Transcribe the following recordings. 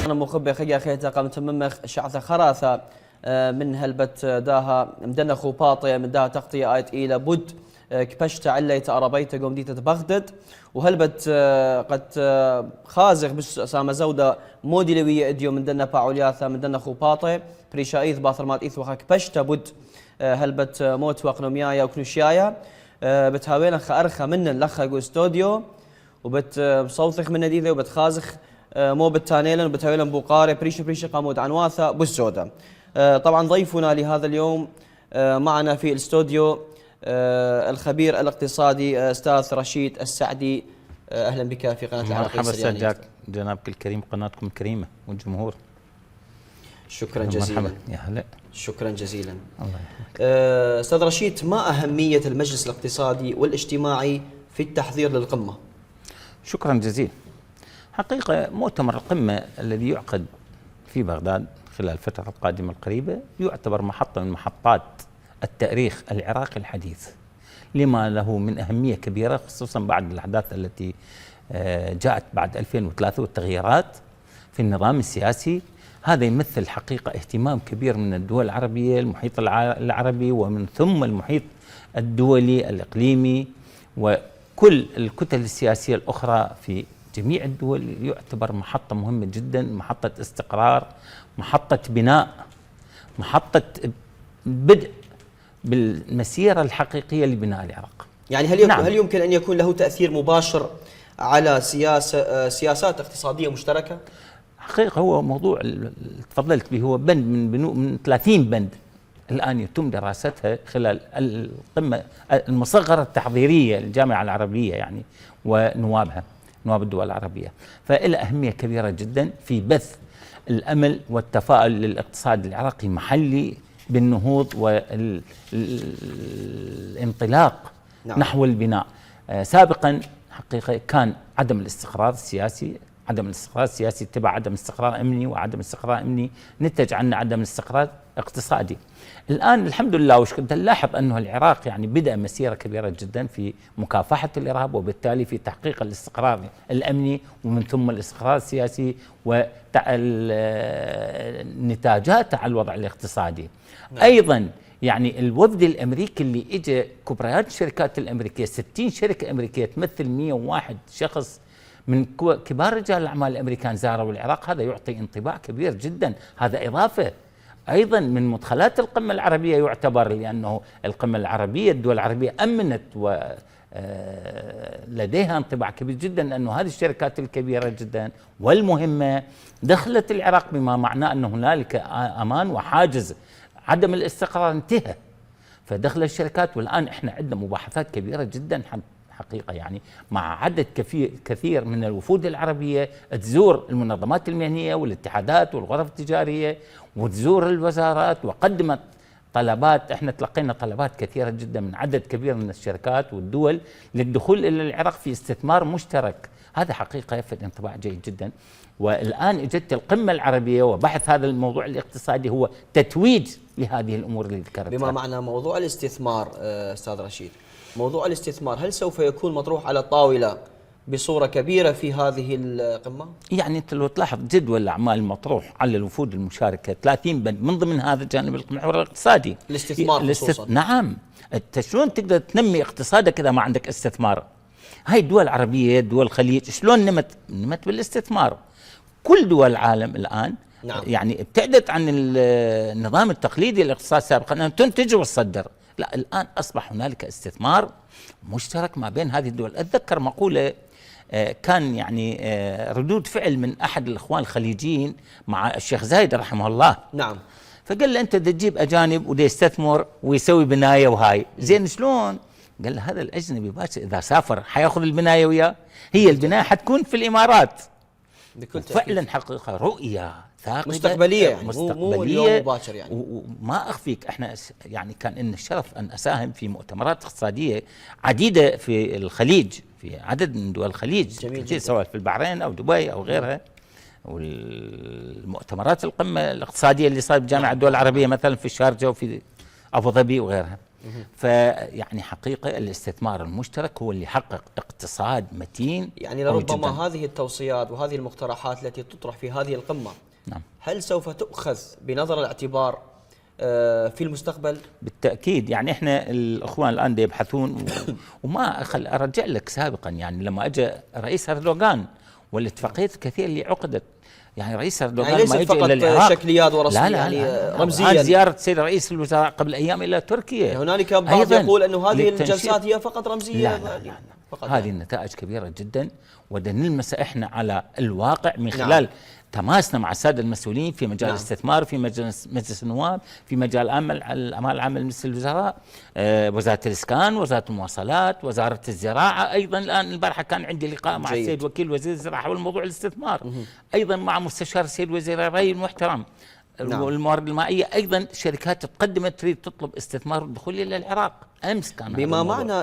أنا مخبي خيا خيتا قام تممخ شعث خراثة من هلبت داها مدنا خوباطي من داها تغطية آيت إلى بد كبشت عليت أربيت قوم ديت بغدد وهلبت قد خازغ بس سام زودة موديلوية إديو من دنا باعولياثا من دنا خوباطي بريشايث باثرمات إيث وخا كبشت بد هلبت موت وقنوميايا وكنوشيايا بتهاوينا خأرخة من لخا استوديو وبت بصوثخ من نديثة وبتخازخ مو بالتانيلن وبتهاويلن بوقاري بريش قامود عنواثة بالسودة. طبعا ضيفنا لهذا اليوم معنا في الاستوديو الخبير الاقتصادي استاذ رشيد السعدي. اهلا بك في قناه العراقيه. مرحبا استاذ جنابك الكريم، قناتكم الكريمه والجمهور. شكرا جزيلا. مرحبا يا هلا. شكرا جزيلا. الله يحفظك. استاذ رشيد، ما اهميه المجلس الاقتصادي والاجتماعي في التحضير للقمه؟ شكرا جزيلا. حقيقه مؤتمر القمه الذي يعقد في بغداد خلال الفتره القادمه القريبه يعتبر محطه من محطات التاريخ العراقي الحديث، لما له من أهمية كبيرة خصوصا بعد الأحداث التي جاءت بعد 2003 والتغييرات في النظام السياسي. هذا يمثل حقيقة اهتمام كبير من الدول العربية، المحيط العربي ومن ثم المحيط الدولي الإقليمي وكل الكتل السياسية الأخرى في جميع الدول. يعتبر محطة مهمة جدا، محطة استقرار، محطة بناء، محطة بدء بالمسيرة الحقيقية لبناء العراق. يعني هل يمكن أن يكون له تأثير مباشر على سياسات اقتصادية مشتركة؟ حقيقة هو موضوع تفضلت به، هو بند من 30 بند الآن يتم دراستها خلال القمة المصغرة التحضيرية للجامعة العربية يعني ونوابها، نواب الدول العربية. فإلى أهمية كبيرة جدا في بث الأمل والتفاؤل للاقتصاد العراقي محلي بالنهوض والانطلاق نحو البناء. سابقا حقيقة كان عدم الاستقرار السياسي، تبع عدم استقرار أمني، وعدم استقرار أمني نتج عنه عدم استقرار اقتصادي. الآن الحمد لله نلاحظ أنه العراق يعني بدأ مسيرة كبيرة جدا في مكافحة الإرهاب، وبالتالي في تحقيق الاستقرار الأمني ومن ثم الاستقرار السياسي ونتاجات على الوضع الاقتصادي. أيضا يعني الوفد الأمريكي اللي إجا كبريات الشركات الأمريكية، 60 شركة أمريكية تمثل 101 شخص من كبار رجال الأعمال الأمريكان زاروا العراق، هذا يعطي انطباع كبير جدا. هذا إضافة أيضا من مدخلات القمة العربية يعتبر، لأنه القمة العربية الدول العربية أمنت ولديها انطباع كبير جدا أنه هذه الشركات الكبيرة جدا والمهمة دخلت العراق، بما معناه أن هنالك أمان وحاجز عدم الاستقرار انتهى، فدخل الشركات. والآن احنا عندنا مباحثات كبيرة جدا حقيقة يعني مع عدد كثير من الوفود العربية تزور المنظمات المهنية والاتحادات والغرف التجارية وتزور الوزارات، وقدمت طلبات. احنا تلقينا طلبات كثيرة جدا من عدد كبير من الشركات والدول للدخول إلى العراق في استثمار مشترك. هذا حقيقة يفد انطباع جيد جدا. والآن اجت القمة العربية وبحث هذا الموضوع الاقتصادي هو تتويج لهذه الأمور اللي ذكرتها. بما معنى موضوع الاستثمار أستاذ رشيد، موضوع الاستثمار هل سوف يكون مطروح على الطاولة بصورة كبيرة في هذه القمة؟ يعني أنت لو تلاحظ جدول الأعمال المطروح على الوفود المشاركة 30 بند، من ضمن هذا الجانب المحور الاقتصادي، الاستثمار خصوصا. نعم، أنت شلون تقدر تنمي اقتصادك إذا ما عندك استثمار؟ هاي الدول العربية، دول الخليج، شلون نمت بالاستثمار. كل دول العالم الآن نعم. يعني ابتعدت عن النظام التقليدي الاقتصاد سابقا أنها تنتج وتصدر، لا الآن أصبح هنالك استثمار مشترك ما بين هذه الدول. أتذكر مقولة كان يعني ردود فعل من أحد الإخوان الخليجيين مع الشيخ زايد رحمه الله. نعم. فقال له أنت تجيب أجانب ودي يستثمر ويسوي بناية وهاي زين شلون؟ قال له هذا الأجنبي باشا إذا سافر حياخذ البناية وياه، هي البناية حتكون في الإمارات. فعلا حقيقة رؤية ثاقبة مستقبلية يعني مو اليوم مباشر يعني. وما أخفيك احنا يعني كان لنا الشرف أن أساهم في مؤتمرات اقتصادية عديدة في الخليج، في عدد من دول الخليج، سواء في البحرين أو دبي أو غيرها. والمؤتمرات القمة الاقتصادية اللي صارت بجامعة الدول العربية مثلا في الشارجة وفي أبو ظبي وغيرها. فيعني حقيقة الاستثمار المشترك هو اللي يحقق اقتصاد متين. يعني لربما هذه التوصيات وهذه المقترحات التي تطرح في هذه القمة نعم. هل سوف تؤخذ بنظر الاعتبار في المستقبل؟ بالتأكيد. يعني احنا الأخوان الآن يبحثون وما أرجع لك سابقا، يعني لما أجى رئيس أردوغان والاتفاقيات الكثيرة اللي عقدت، يعني رئيس أردوغان يعني ما يجي إلى ليست العراق فقط شكليات ورسمية، لا يعني رمزيا. زيارة سيد رئيس الوزراء قبل أيام إلى تركيا، هنالك بعض يقول أنه هذه الجلسات هي فقط رمزية. لا. فقط هذه النتائج كبيرة جدا، ونلمس احنا على الواقع من خلال تماسنا مع الساده المسؤولين في مجال الاستثمار، في مجلس النواب، في مجال الاعمال العامه لمجلس الوزراء، وزاره الاسكان، وزاره المواصلات، وزاره الزراعه. ايضا الان البارحه كان عندي لقاء مع السيد وكيل وزير الزراعه حول موضوع الاستثمار. ايضا مع مستشار السيد وزير الري المحترم والموارد المائيه. ايضا شركات تقدمت تريد تطلب استثمار والدخول الى العراق. امس كان بما معنى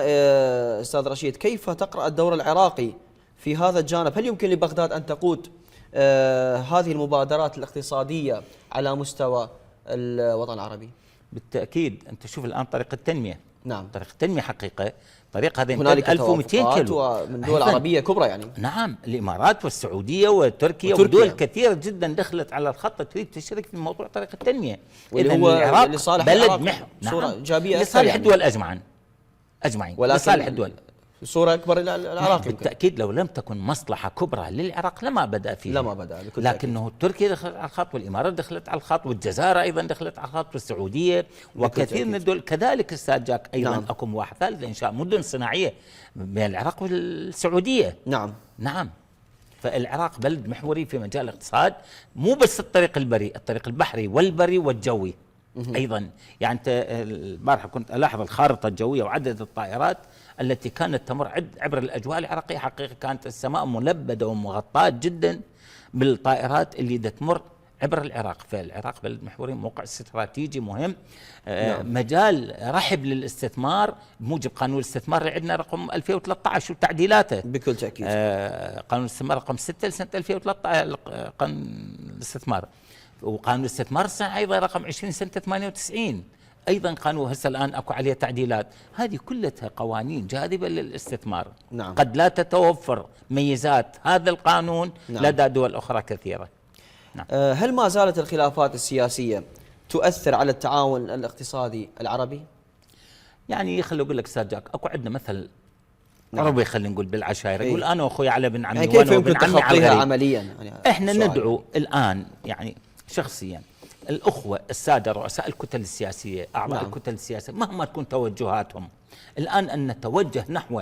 استاذ رشيد، كيف تقرا الدور العراقي في هذا الجانب؟ هل يمكن لبغداد ان تقود هذه المبادرات الاقتصادية على مستوى الوطن العربي؟ بالتأكيد. أنت شوف الآن طريق التنمية. نعم. طريق التنمية حقيقة طريق هذا هنالك 1200 كيلو ومن دول عربية كبرى يعني. نعم، الإمارات والسعودية وتركيا ودول كثيرة جدا دخلت على الخط تريد تشترك في موضوع طريق التنمية. إذن هو العراق لصالح بلد محور. صورة إيجابية لصالح الدول أجمعين لصالح الدول. صورة أكبر العراق. بالتأكيد لو لم تكن مصلحة كبرى للعراق لما بدأ فيها. لكنه تركيا دخلت على الخط، والإمارات دخلت على الخط، والجزائر أيضا دخلت على الخط، والسعودية وكثير من الدول كذلك. أستاذ جاك أيضا أكو واحد ثالث لإنشاء مدن صناعية بين العراق والسعودية. نعم. فالعراق بلد محوري في مجال الاقتصاد، مو بس الطريق البري، الطريق البحري والبري والجوي أيضا. يعني أنت البارحة كنت ألاحظ الخارطة الجوية وعدد الطائرات التي كانت تمر عبر الأجواء العراقية. حقيقة كانت السماء ملبدة ومغطاة جدا بالطائرات اللي تمر عبر العراق. فالعراق بلد محوري، موقع استراتيجي مهم. مجال رحب للاستثمار بموجب قانون الاستثمار اللي عندنا رقم 2013 وتعديلاته. بكل تأكيد. قانون الاستثمار رقم 6 لسنة 2013 قانون الاستثمار، وقانون الاستثمار الصناعي أيضا رقم 20 سنة 98. أيضا قانون هسه الآن أكو عليه تعديلات. هذه كلها قوانين جاذبة للاستثمار. قد لا تتوفر ميزات هذا القانون لدى دول أخرى كثيرة. هل ما زالت الخلافات السياسية تؤثر على التعاون الاقتصادي العربي؟ يعني خلي أقول لك أستاذ جاك، أكو عندنا مثل عربي خلينا نقول بالعشائر، يقول أنا وأخوي على بن عمي. يعني كيف يمكن تخطيها عمليا؟ يعني احنا ندعو الآن يعني شخصيا الأخوة السادة رؤساء الكتل السياسية، أعضاء الكتل السياسية، مهما تكون توجهاتهم الآن، أن نتوجه نحو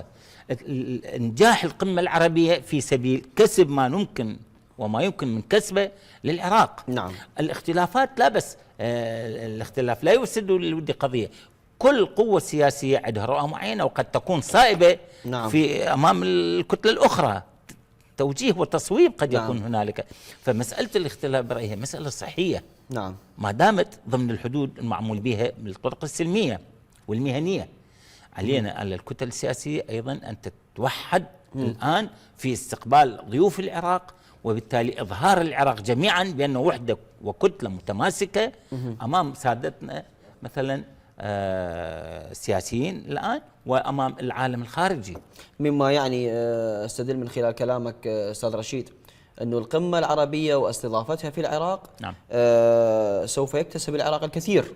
إنجاح القمة العربية في سبيل كسب ما ممكن وما يمكن من كسبه للعراق. الاختلافات لا، بس الاختلاف لا يفسد للود قضية. كل قوة سياسية عندها رؤى معينة وقد تكون صائبة في أمام الكتلة الأخرى. توجيه وتصويب قد يكون هنالك. فمسألة الاختلاف برأيي مسألة صحية ما دامت ضمن الحدود المعمول بها بالطرق السلمية والمهنية. علينا على الكتل السياسية أيضا أن تتوحد الآن في استقبال ضيوف العراق، وبالتالي إظهار العراق جميعا بأنه وحدة وكتلة متماسكة أمام سادتنا مثلا السياسيين الآن وأمام العالم الخارجي. مما يعني استدل من خلال كلامك أستاذ رشيد أنه القمة العربية واستضافتها في العراق سوف يكتسب العراق الكثير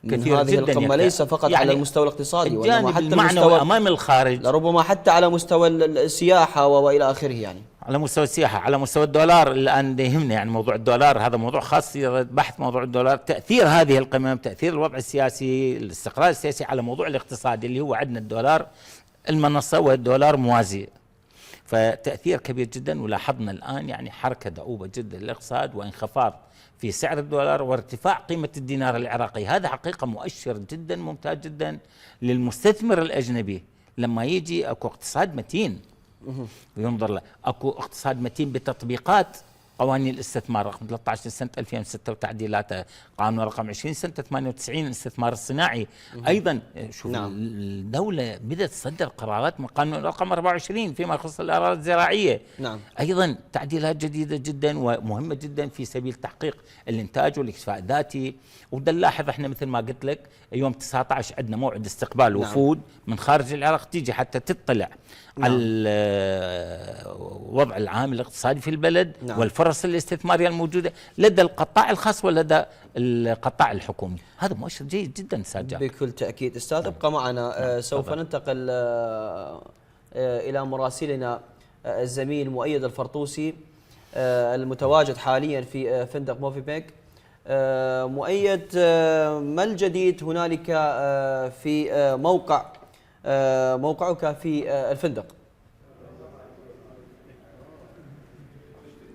من هذه القمة، ليس فقط يعني على المستوى الاقتصادي وإنما حتى المستوى أمام الخارج، لربما حتى على مستوى السياحة وإلى آخره. يعني على مستوى السياحة، على مستوى الدولار الآن يهمنا، يعني موضوع الدولار هذا موضوع خاص، بحث موضوع الدولار، تأثير هذه القمم، تأثير الوضع السياسي، الاستقرار السياسي على موضوع الاقتصادي اللي هو عندنا الدولار المنصة والدولار موازي. فتأثير كبير جدا. ولاحظنا الآن يعني حركة دؤوبة جدا للاقتصاد وانخفاض في سعر الدولار وارتفاع قيمة الدينار العراقي. هذا حقيقة مؤشر جدا ممتاز جدا للمستثمر الأجنبي لما يجي. أكو اقتصاد متين وينظر له، أكو اقتصاد متين بتطبيقات قوانين الاستثمار رقم 13 لسنة 2006 وتعديلاتها، قانون رقم 20 سنة 98 الاستثمار الصناعي. أيضا شوف نعم. الدولة بدأت تصدر قرارات من قانون رقم 24 فيما يخص الأراضي الزراعية. نعم. أيضا تعديلات جديدة جدا ومهمة جدا في سبيل تحقيق الإنتاج والاكتفاء الذاتي. وبدنا نلاحظ احنا مثل ما قلت لك يوم 19 عندنا موعد استقبال وفود من خارج العراق تيجي حتى تطلع على الوضع العام الاقتصادي في البلد والفرص الاستثمارية الموجودة لدى القطاع الخاص ولدى القطاع الحكومي. هذا مؤشر جيد جدا استاذ جابر. بكل تأكيد. أستاذ ابقى معنا. سوف ننتقل إلى مراسلنا الزميل مؤيد الفرطوسي المتواجد حاليا في فندق موفيبيك. مؤيد، ما الجديد هنالك في موقعك في الفندق؟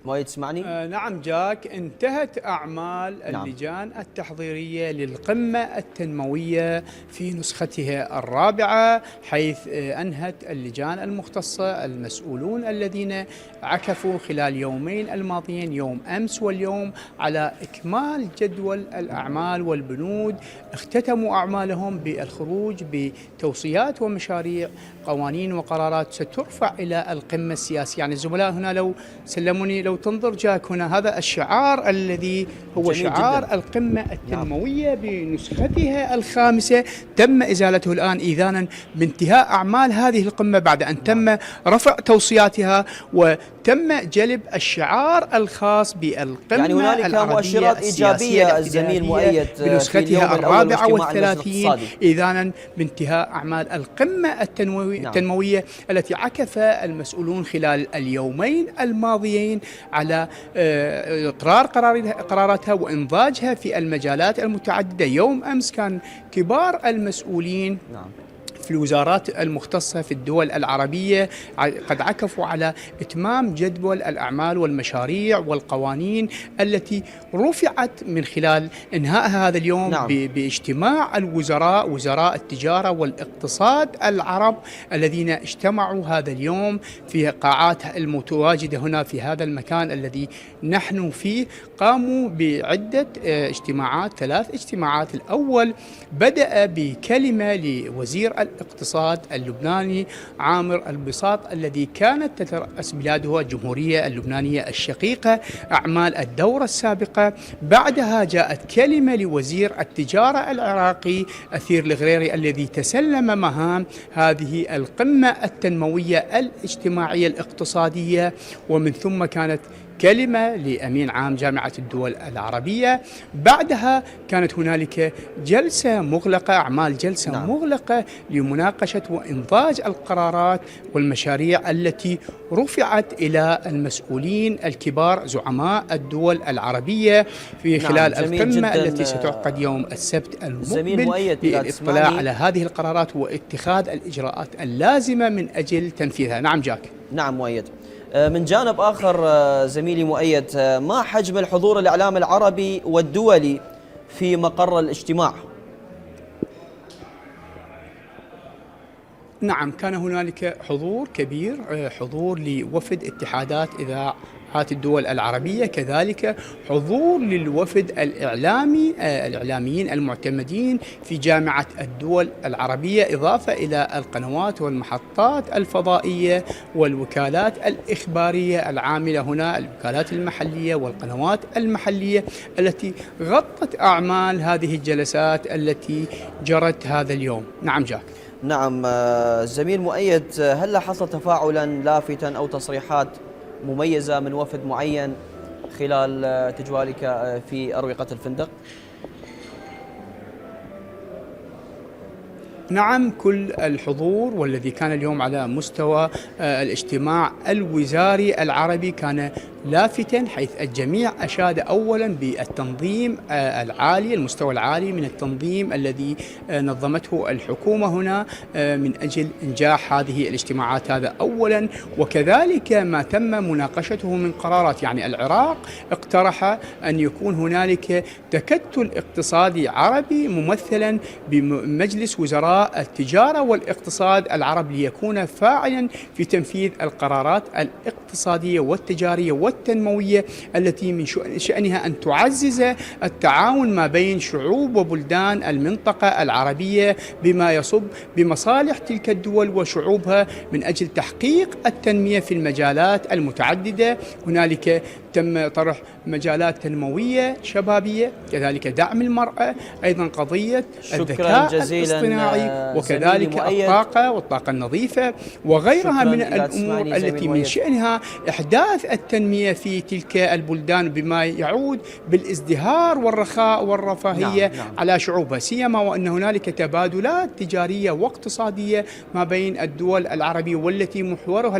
مؤيد تسمعني؟ نعم جاك، انتهت أعمال اللجان التحضيرية للقمة التنموية في نسختها الرابعة، حيث أنهت اللجان المختصة المسؤولون الذين عكفوا خلال يومين الماضيين يوم أمس واليوم على إكمال جدول الأعمال والبنود، اختتموا أعمالهم بالخروج بتوصيات ومشاريع قوانين وقرارات سترفع إلى القمة السياسية. يعني الزملاء هنا لو سلموني، لو تنظر جاك هنا، هذا الشعار الذي هو شعار جداً. القمة التنموية بنسختها الخامسة تم إزالته الآن إذانا بانتهاء أعمال هذه القمة بعد أن تم رفع توصياتها وتم جلب الشعار الخاص بالقمة يعني هنالك مؤشرات إيجابية الزميل مؤيد بنسختها الرابعة والثلاثين إذانا بانتهاء أعمال القمة التنموية التي عكف المسؤولون خلال اليومين الماضيين على إقرار قراراتها وإنضاجها في المجالات المتعددة. يوم أمس كان كبار المسؤولين في الوزارات المختصة في الدول العربية قد عكفوا على إتمام جدول الأعمال والمشاريع والقوانين التي رفعت من خلال إنهائها هذا اليوم باجتماع الوزراء، وزراء التجارة والاقتصاد العرب الذين اجتمعوا هذا اليوم في قاعات المتواجدة هنا في هذا المكان الذي نحن فيه. قاموا بعدة اجتماعات، 3 اجتماعات. الأول بدأ بكلمة لوزير الاقتصاد اللبناني عامر البساط الذي كانت تترأس بلاده الجمهورية اللبنانية الشقيقة أعمال الدورة السابقة. بعدها جاءت كلمة لوزير التجارة العراقي أثير الغريري الذي تسلم مهام هذه القمة التنموية الاجتماعية الاقتصادية. ومن ثم كانت كلمة لأمين عام جامعة الدول العربية. بعدها كانت هنالك جلسة مغلقة، أعمال جلسة مغلقة لمناقشة وإنضاج القرارات والمشاريع التي رفعت إلى المسؤولين الكبار زعماء الدول العربية في خلال القمة التي ستعقد يوم السبت المقبل للاطلاع على هذه القرارات واتخاذ الإجراءات اللازمة من أجل تنفيذها. نعم جاك. نعم مؤيد. من جانب آخر زميلي مؤيد، ما حجم الحضور الإعلام العربي والدولي في مقر الاجتماع؟ نعم، كان هنالك حضور كبير، حضور لوفد اتحادات إذاعات الدول العربية، كذلك حضور للوفد الإعلاميين المعتمدين في جامعة الدول العربية، إضافة إلى القنوات والمحطات الفضائية والوكالات الإخبارية العاملة هنا، الوكالات المحلية والقنوات المحلية التي غطت أعمال هذه الجلسات التي جرت هذا اليوم. نعم جاك. نعم زميل مؤيد، هل حصل تفاعلا لافتا أو تصريحات مميزة من وفد معين خلال تجوالك في أروقة الفندق؟ نعم، كل الحضور والذي كان اليوم على مستوى الاجتماع الوزاري العربي كان لافتا، حيث الجميع أشاد أولا بالتنظيم العالي، المستوى العالي من التنظيم الذي نظمته الحكومة هنا من أجل إنجاح هذه الاجتماعات، هذا أولا. وكذلك ما تم مناقشته من قرارات، يعني العراق اقترح أن يكون هنالك تكتل اقتصادي عربي ممثلا بمجلس وزراء التجارة والاقتصاد العرب ليكون فاعلا في تنفيذ القرارات الاقتصادية والتجارية والتنموية التي من شأنها أن تعزز التعاون ما بين شعوب وبلدان المنطقة العربية بما يصب بمصالح تلك الدول وشعوبها من أجل تحقيق التنمية في المجالات المتعددة. هنالك تم طرح مجالات تنموية شبابية، كذلك دعم المرأة، أيضا قضية الذكاء الاصطناعي، وكذلك الطاقة والطاقة النظيفة وغيرها من الأمور التي من شأنها إحداث التنمية في تلك البلدان بما يعود بالازدهار والرخاء والرفاهية على شعوبها، سيما وأن هنالك تبادلات تجارية واقتصادية ما بين الدول العربية والتي محورها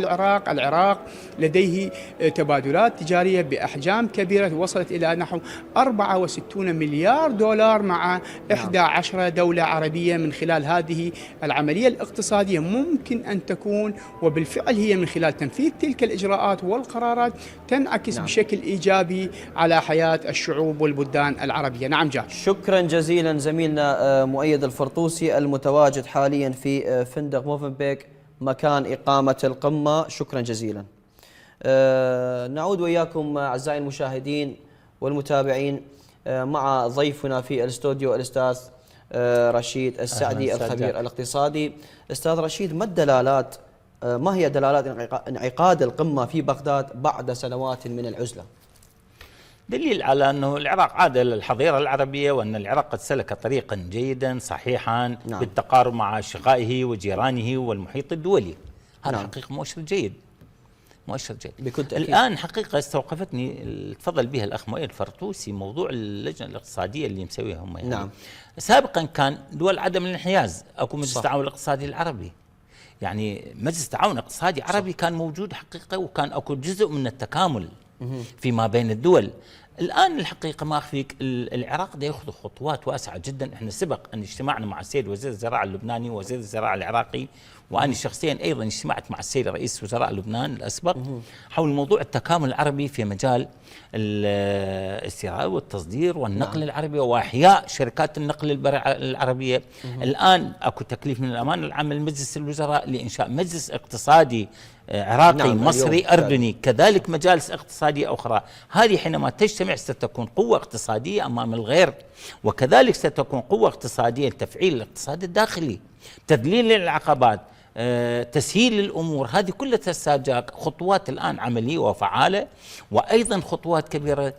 العراق لديه تبادلات تجارية بأحجام كبيرة وصلت إلى نحو 64 مليار دولار مع 11 دولة عربية. من خلال هذه العملية الاقتصادية ممكن أن تكون، وبالفعل هي من خلال تنفيذ تلك الإجراءات والقرارات، تنعكس بشكل إيجابي على حياة الشعوب والبلدان العربية. نعم جاد. شكرا جزيلا زميلنا مؤيد الفرطوسي المتواجد حاليا في فندق موفنبيك مكان إقامة القمة. شكرا جزيلا. نعود وإياكم أعزائي المشاهدين والمتابعين مع ضيفنا في الاستوديو الأستاذ رشيد السعدي الخبير الاقتصادي. أستاذ رشيد، ما هي دلالات انعقاد القمة في بغداد بعد سنوات من العزلة؟ دليل على أنه العراق عاد للحظيرة العربية، وأن العراق قد سلك طريقا جيدا صحيحا بالتقارب مع أشقائه وجيرانه والمحيط الدولي. هذا حقيقة مؤشر جيد، مؤشر جيد بكل تأكيد. الآن حقيقة استوقفتني تفضل بها الأخ مؤيد الفرطوسي موضوع اللجنة الاقتصادية اللي مسويها هم يعني. نعم. سابقا كان دول عدم الانحياز أكو مجلس التعاون الاقتصادي العربي، يعني مجلس التعاون الاقتصادي العربي كان موجود حقيقة، وكان أكو جزء من التكامل فيما بين الدول. الآن الحقيقة ما أخفيك العراق ده يأخذ خطوات واسعة جدا. احنا سبق أن اجتمعنا مع السيد وزير الزراعة اللبناني ووزير الزراعة العراقي، وأنا شخصيا أيضا اجتمعت مع السيد رئيس وزراء لبنان الأسبق حول موضوع التكامل العربي في مجال الاستيراد والتصدير والنقل العربي وإحياء شركات النقل العربية. الآن أكو تكليف من الأمانة العامة لمجلس الوزراء لإنشاء مجلس اقتصادي عراقي مصري أردني، كذلك مجالس اقتصادية أخرى. هذه حينما تجتمع ستكون قوة اقتصادية أمام الغير، وكذلك ستكون قوة اقتصادية لتفعيل الاقتصاد الداخلي، تذليل للعقبات، تسهيل الأمور. هذه كلها تستاجر خطوات الآن عملية وفعالة، وأيضا خطوات كبيرة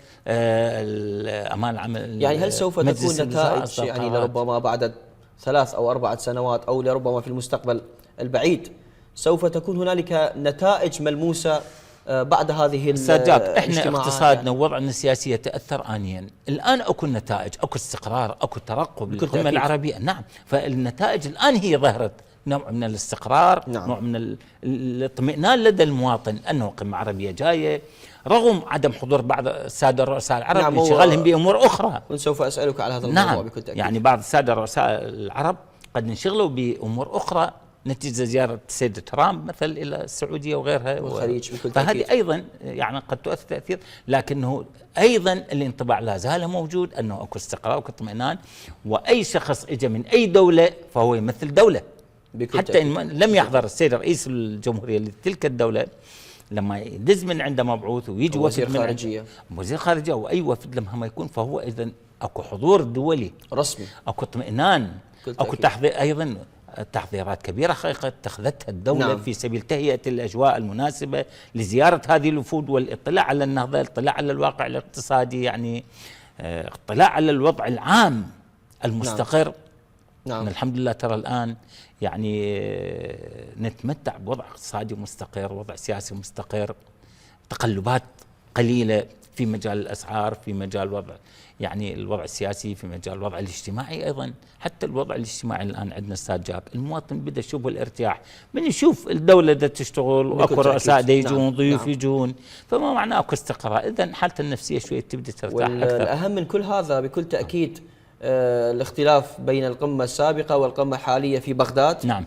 أمام العمل. يعني هل سوف تكون نتائج يعني لربما بعد 3 أو 4 سنوات أو لربما في المستقبل البعيد سوف تكون هنالك نتائج ملموسة بعد هذه الاجتماعات؟ احنا اقتصادنا ووضعنا السياسي يتأثر آنيا. الآن اكو نتائج، اكو استقرار، اكو ترقب للقمة العربية. نعم، فالنتائج الآن هي ظهرت نوع من الاستقرار، نوع من الاطمئنان لدى المواطن أنه قمة عربية جاية، رغم عدم حضور بعض السادة الرؤساء العرب لانشغالهم بأمور أخرى. وسوف أسألك على هذا الموضوع بكل تأكيد. يعني بعض السادة الرؤساء العرب قد انشغلوا بأمور أخرى نتيجة زيارة السيد ترامب مثل إلى السعودية وغيرها والخليج بكل تأكيد. فهذه أيضا يعني قد تؤثر تأثير، لكنه أيضا الانطباع لا زال موجود أنه أكو استقرار وأكو اطمئنان، وأي شخص إجا من أي دولة فهو يمثل دولة. حتى إن لم يحضر السيد رئيس الجمهورية لتلك الدولة، لما يدز من عنده مبعوث ويجي وزير خارجية، وزير خارجية أو أي وفد لما يكون، فهو إذن أكو حضور دولي رسمي، أكو اطمئنان، أكو تحضير. أيضا تحضيرات كبيرة حقيقة اتخذتها الدولة في سبيل تهيئة الأجواء المناسبة لزيارة هذه الوفود والاطلاع على النهضة، الاطلاع على الواقع الاقتصادي، يعني اطلاع على الوضع العام المستقر. نعم. الحمد لله ترى الآن يعني نتمتع بوضع اقتصادي مستقر، وضع سياسي مستقر، تقلبات قليلة في مجال الأسعار، في مجال وضع يعني الوضع السياسي، في مجال الوضع الاجتماعي أيضا. حتى الوضع الاجتماعي الآن عندنا أستاذ جاب، المواطن بدأ يشوف الارتياح من يشوف الدولة دا تشتغل وأكو رؤساء دا يجون، ضيوف يجون، فما معناه أكو استقرار. إذن حالته النفسية شوية تبدأ ترتاح أكثر. والأهم من كل هذا بكل تأكيد الاختلاف بين القمة السابقة والقمة الحالية في بغداد. نعم.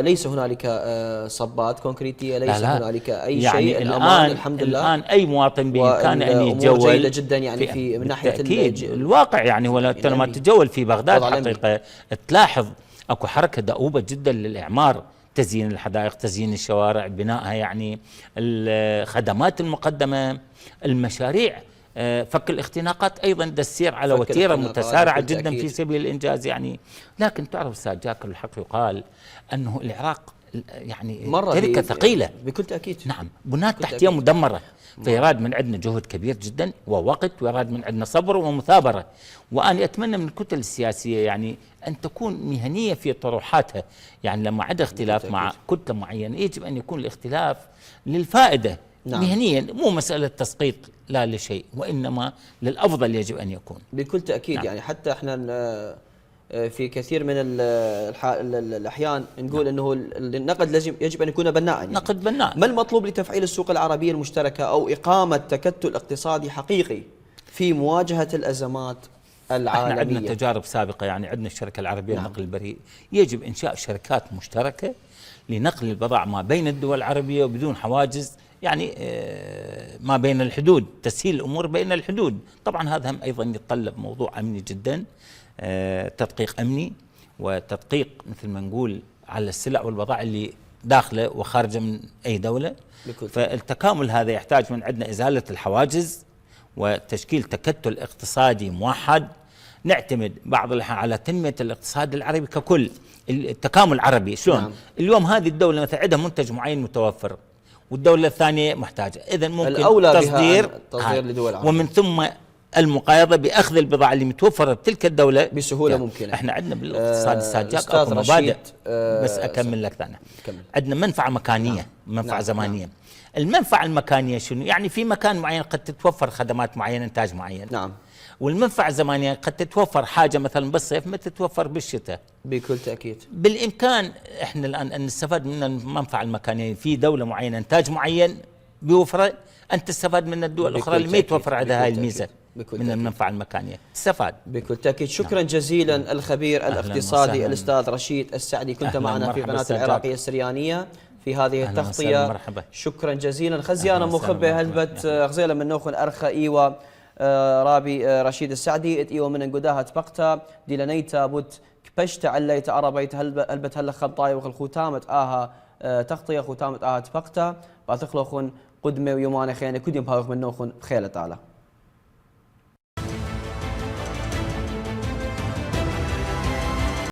ليس هنالك صبات كونكريتية، ليس لا هنالك أي يعني شيء. الأمان الحمد لله. الآن أي مواطن بإمكانه أن يتجول جيدة جدا يعني في من ناحية الواقع. يعني ولا لما تتجول في بغداد حقيقة تلاحظ أكو حركة دؤوبة جدا للإعمار، تزيين الحدائق، تزيين الشوارع، بنائها، يعني الخدمات المقدمة، المشاريع، فك الاختناقات أيضا تسير على وتيرة متسارعة جدا في سبيل الإنجاز يعني. لكن تعرف أستاذ جاكر، الحق يقال أنه العراق يعني تركة ثقيلة بكل تأكيد. نعم، بنات تحتية مدمرة، فيراد من عندنا جهد كبير جدا ووقت، ويراد من عندنا صبر ومثابرة. وأنا أتمنى من الكتل السياسية يعني أن تكون مهنية في طروحاتها، يعني لما عدا اختلاف مع كتلة معينة يجب أن يكون الاختلاف للفائدة. نعم. مهنيا، مو مسألة تسقيط لا لشيء، وإنما للأفضل يجب أن يكون. بكل تأكيد. نعم. يعني حتى احنا في كثير من الأحيان نقول أنه النقد يجب أن يكون بناء. يعني نقد بناء. ما المطلوب لتفعيل السوق العربية المشتركة أو إقامة تكتل اقتصادي حقيقي في مواجهة الأزمات العالمية؟ احنا عندنا تجارب سابقة، يعني عندنا الشركة العربية نعم. للنقل البريء، يجب إنشاء شركات مشتركة لنقل البضائع ما بين الدول العربية وبدون حواجز، يعني ما بين الحدود، تسهيل الأمور بين الحدود. طبعا هذا هم أيضا يتطلب موضوع أمني جدا، تدقيق أمني وتدقيق مثل ما نقول على السلع والبضائع اللي داخله وخارجه من أي دولة. فالتكامل هذا يحتاج من عندنا إزالة الحواجز وتشكيل تكتل اقتصادي موحد، نعتمد بعض الأحيان على تنمية الاقتصاد العربي ككل، التكامل العربي. شلون؟ نعم. اليوم هذه الدولة مثلا عندها منتج معين متوفر والدولة الثانية محتاجة، إذا ممكن تصدير لدول عربية، ومن ثم المقايضة بأخذ البضاعة اللي متوفرة بتلك الدولة بسهولة ممكنة. احنا عندنا بالاقتصاد الساجاق اكو مبادئ، بس أكمل لك ثاني. عندنا منفعة مكانية. نعم. منفعة نعم. زمانية. نعم. المنفعة المكانية شنو؟ يعني في مكان معين قد تتوفر خدمات معينة، إنتاج معين. نعم. والمنفعة الزمانية قد تتوفر حاجة مثلا بالصيف ما تتوفر بالشتاء. بكل تأكيد. بالإمكان احنا الآن أن نستفاد من المنفعة المكانية في دولة معينة، إنتاج معين بيوفره، أن تستفاد من الدول الأخرى اللي ما يتوفر عندها هاي الميزة من المنفعة المكانية، تستفاد. بكل تأكيد. شكرا جزيلا الخبير الاقتصادي الأستاذ رشيد السعدي، كنت معنا في قناة العراقية السريانية في هذه التغطية. شكرا جزيلا. خزيانا مخبئ هلبت غزيلة من نوخن أرخى إيوة رابي رشيد السعدي إيوة من قداها تبقتا ديلانيتا بوت كبشت عليت عربيت هلبت هلا خطاي وخل ختامة آها تغطية ختامة آها تبقتا باثخلوخن قدمي ويومان خيانة كديم باوخ من نوخن بخيلة تعالى.